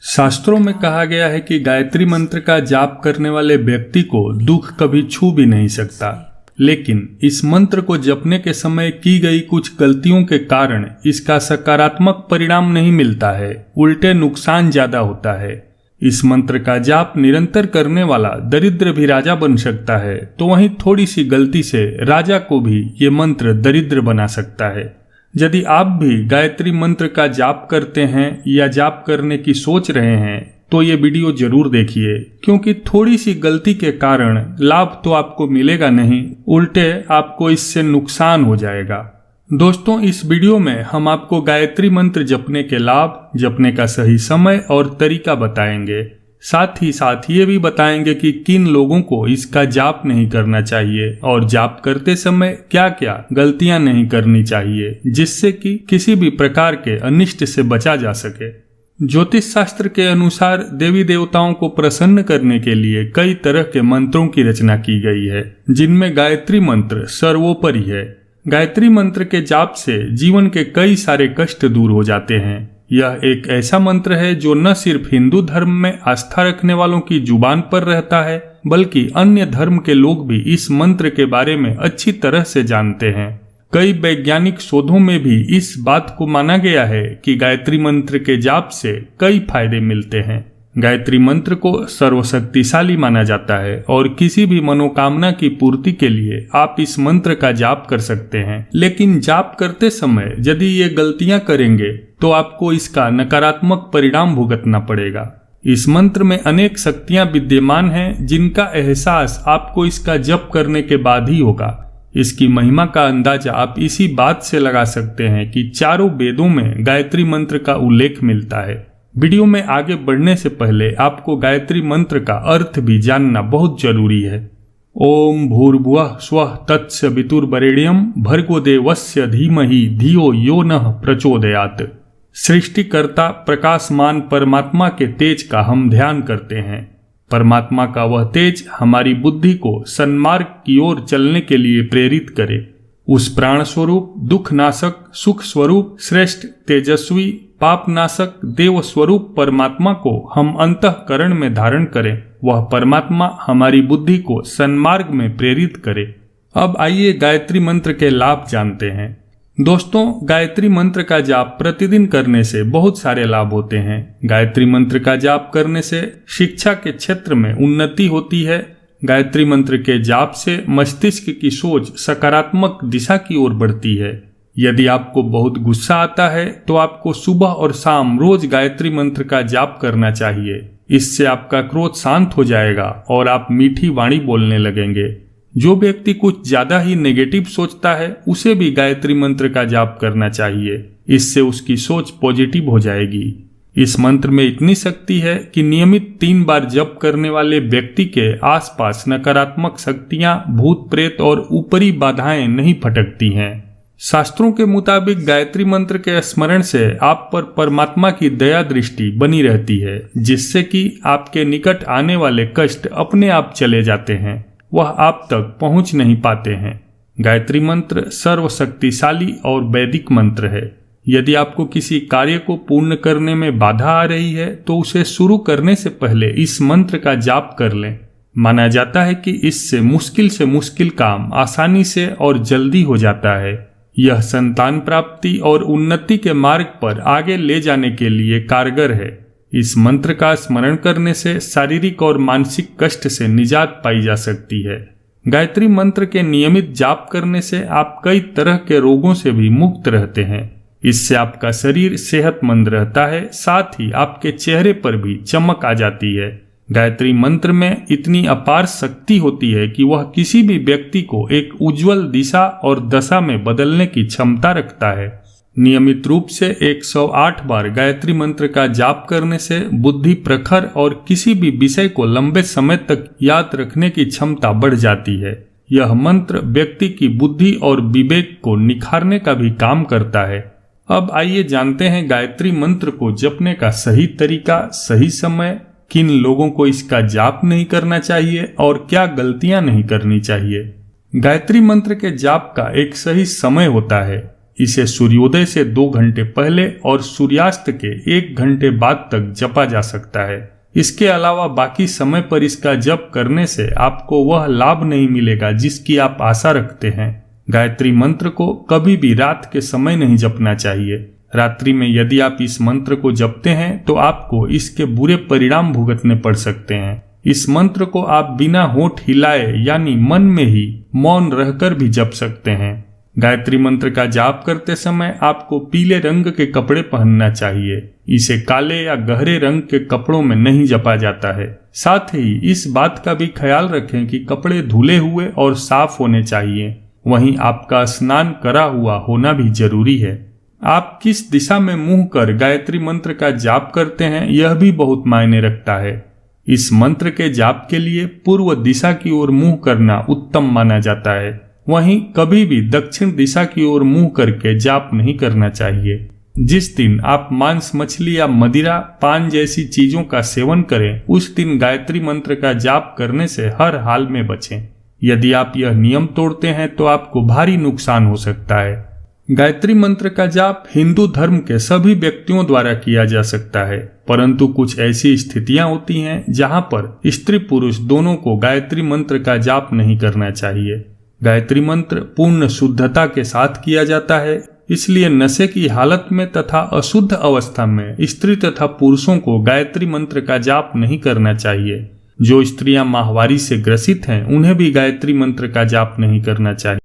शास्त्रों में कहा गया है कि गायत्री मंत्र का जाप करने वाले व्यक्ति को दुख कभी छू भी नहीं सकता, लेकिन इस मंत्र को जपने के समय की गई कुछ गलतियों के कारण इसका सकारात्मक परिणाम नहीं मिलता है, उल्टे नुकसान ज्यादा होता है। इस मंत्र का जाप निरंतर करने वाला दरिद्र भी राजा बन सकता है, तो वहीं थोड़ी सी गलती से राजा को भी ये मंत्र दरिद्र बना सकता है। यदि आप भी गायत्री मंत्र का जाप करते हैं या जाप करने की सोच रहे हैं तो ये वीडियो जरूर देखिए, क्योंकि थोड़ी सी गलती के कारण लाभ तो आपको मिलेगा नहीं, उल्टे आपको इससे नुकसान हो जाएगा। दोस्तों, इस वीडियो में हम आपको गायत्री मंत्र जपने के लाभ, जपने का सही समय और तरीका बताएंगे। साथ ही साथ ये भी बताएंगे कि किन लोगों को इसका जाप नहीं करना चाहिए और जाप करते समय क्या क्या गलतियां नहीं करनी चाहिए, जिससे कि किसी भी प्रकार के अनिष्ट से बचा जा सके। ज्योतिष शास्त्र के अनुसार देवी देवताओं को प्रसन्न करने के लिए कई तरह के मंत्रों की रचना की गई है, जिनमें गायत्री मंत्र सर्वोपरि है। गायत्री मंत्र के जाप से जीवन के कई सारे कष्ट दूर हो जाते हैं। यह एक ऐसा मंत्र है जो न सिर्फ हिंदू धर्म में आस्था रखने वालों की जुबान पर रहता है, बल्कि अन्य धर्म के लोग भी इस मंत्र के बारे में अच्छी तरह से जानते हैं। कई वैज्ञानिक शोधों में भी इस बात को माना गया है कि गायत्री मंत्र के जाप से कई फायदे मिलते हैं। गायत्री मंत्र को सर्वशक्तिशाली माना जाता है और किसी भी मनोकामना की पूर्ति के लिए आप इस मंत्र का जाप कर सकते हैं। लेकिन जाप करते समय यदि ये गलतियां करेंगे तो आपको इसका नकारात्मक परिणाम भुगतना पड़ेगा। इस मंत्र में अनेक शक्तियां विद्यमान हैं, जिनका एहसास आपको इसका जप करने के बाद ही होगा। इसकी महिमा का अंदाजा आप इसी बात से लगा सकते हैं कि चारों वेदों में गायत्री मंत्र का उल्लेख मिलता है। वीडियो में आगे बढ़ने से पहले आपको गायत्री मंत्र का अर्थ भी जानना बहुत जरूरी है। ओम भूर्भुवः स्वः तत्सवितुर्वरेण्यं भर्गो देवस्य धीमहि धियो यो नः प्रचोदयात्। सृष्टिकर्ता प्रकाशमान परमात्मा के तेज का हम ध्यान करते हैं। परमात्मा का वह तेज हमारी बुद्धि को सन्मार्ग की ओर चलने के लिए प्रेरित करे। उस प्राण स्वरूप, दुख नाशक, सुख स्वरूप, श्रेष्ठ, तेजस्वी, पाप नाशक, देव स्वरूप परमात्मा को हम अंतःकरण में धारण करें। वह परमात्मा हमारी बुद्धि को सन्मार्ग में प्रेरित करे। अब आइए गायत्री मंत्र के लाभ जानते हैं। दोस्तों, गायत्री मंत्र का जाप प्रतिदिन करने से बहुत सारे लाभ होते हैं। गायत्री मंत्र का जाप करने से शिक्षा के क्षेत्र में उन्नति होती है। गायत्री मंत्र के जाप से मस्तिष्क की सोच सकारात्मक दिशा की ओर बढ़ती है। यदि आपको बहुत गुस्सा आता है तो आपको सुबह और शाम रोज गायत्री मंत्र का जाप करना चाहिए। इससे आपका क्रोध शांत हो जाएगा और आप मीठी वाणी बोलने लगेंगे। जो व्यक्ति कुछ ज्यादा ही नेगेटिव सोचता है उसे भी गायत्री मंत्र का जाप करना चाहिए। इससे उसकी सोच पॉजिटिव हो जाएगी। इस मंत्र में इतनी शक्ति है कि नियमित 3 बार जप करने वाले व्यक्ति के आसपास नकारात्मक शक्तियां, भूत प्रेत और ऊपरी बाधाएं नहीं फटकती हैं। शास्त्रों के मुताबिक गायत्री मंत्र के स्मरण से आप पर परमात्मा की दया दृष्टि बनी रहती है, जिससे कि आपके निकट आने वाले कष्ट अपने आप चले जाते हैं, वह आप तक पहुंच नहीं पाते हैं। गायत्री मंत्र सर्वशक्तिशाली और वैदिक मंत्र है। यदि आपको किसी कार्य को पूर्ण करने में बाधा आ रही है तो उसे शुरू करने से पहले इस मंत्र का जाप कर लें। माना जाता है कि इससे मुश्किल काम आसानी से और जल्दी हो जाता है। यह संतान प्राप्ति और उन्नति के मार्ग पर आगे ले जाने के लिए कारगर है। इस मंत्र का स्मरण करने से शारीरिक और मानसिक कष्ट से निजात पाई जा सकती है। गायत्री मंत्र के नियमित जाप करने से आप कई तरह के रोगों से भी मुक्त रहते हैं। इससे आपका शरीर सेहतमंद रहता है, साथ ही आपके चेहरे पर भी चमक आ जाती है। गायत्री मंत्र में इतनी अपार शक्ति होती है कि वह किसी भी व्यक्ति को एक उज्जवल दिशा और दशा में बदलने की क्षमता रखता है। नियमित रूप से 108 बार गायत्री मंत्र का जाप करने से बुद्धि प्रखर और किसी भी विषय को लंबे समय तक याद रखने की क्षमता बढ़ जाती है। यह मंत्र व्यक्ति की बुद्धि और विवेक को निखारने का भी काम करता है। अब आइए जानते हैं गायत्री मंत्र को जपने का सही तरीका, सही समय, किन लोगों को इसका जाप नहीं करना चाहिए और क्या गलतियां नहीं करनी चाहिए। गायत्री मंत्र के जाप का एक सही समय होता है। इसे सूर्योदय से 2 घंटे पहले और सूर्यास्त के 1 घंटे बाद तक जपा जा सकता है। इसके अलावा बाकी समय पर इसका जप करने से आपको वह लाभ नहीं मिलेगा जिसकी आप आशा रखते हैं। गायत्री मंत्र को कभी भी रात के समय नहीं जपना चाहिए। रात्रि में यदि आप इस मंत्र को जपते हैं तो आपको इसके बुरे परिणाम भुगतने पड़ सकते हैं। इस मंत्र को आप बिना होंठ हिलाए यानी मन में ही मौन रहकर भी जप सकते हैं। गायत्री मंत्र का जाप करते समय आपको पीले रंग के कपड़े पहनना चाहिए। इसे काले या गहरे रंग के कपड़ों में नहीं जपा जाता है। साथ ही इस बात का भी ख्याल रखें कि कपड़े धुले हुए और साफ होने चाहिए। वहीं आपका स्नान करा हुआ होना भी जरूरी है। आप किस दिशा में मुंह कर गायत्री मंत्र का जाप करते हैं यह भी बहुत मायने रखता है। इस मंत्र के जाप के लिए पूर्व दिशा की ओर मुंह करना उत्तम माना जाता है। वहीं कभी भी दक्षिण दिशा की ओर मुंह करके जाप नहीं करना चाहिए। जिस दिन आप मांस, मछली या मदिरा, पान जैसी चीजों का सेवन करें उस दिन गायत्री मंत्र का जाप करने से हर हाल में बचें। यदि आप यह नियम तोड़ते हैं तो आपको भारी नुकसान हो सकता है। गायत्री मंत्र का जाप हिंदू धर्म के सभी व्यक्तियों द्वारा किया जा सकता है, परंतु कुछ ऐसी स्थितियां होती हैं जहां पर स्त्री पुरुष दोनों को गायत्री मंत्र का जाप नहीं करना चाहिए। गायत्री मंत्र पूर्ण शुद्धता के साथ किया जाता है, इसलिए नशे की हालत में तथा अशुद्ध अवस्था में स्त्री तथा पुरुषों को गायत्री मंत्र का जाप नहीं करना चाहिए। जो स्त्रियां माहवारी से ग्रसित हैं उन्हें भी गायत्री मंत्र का जाप नहीं करना चाहिए।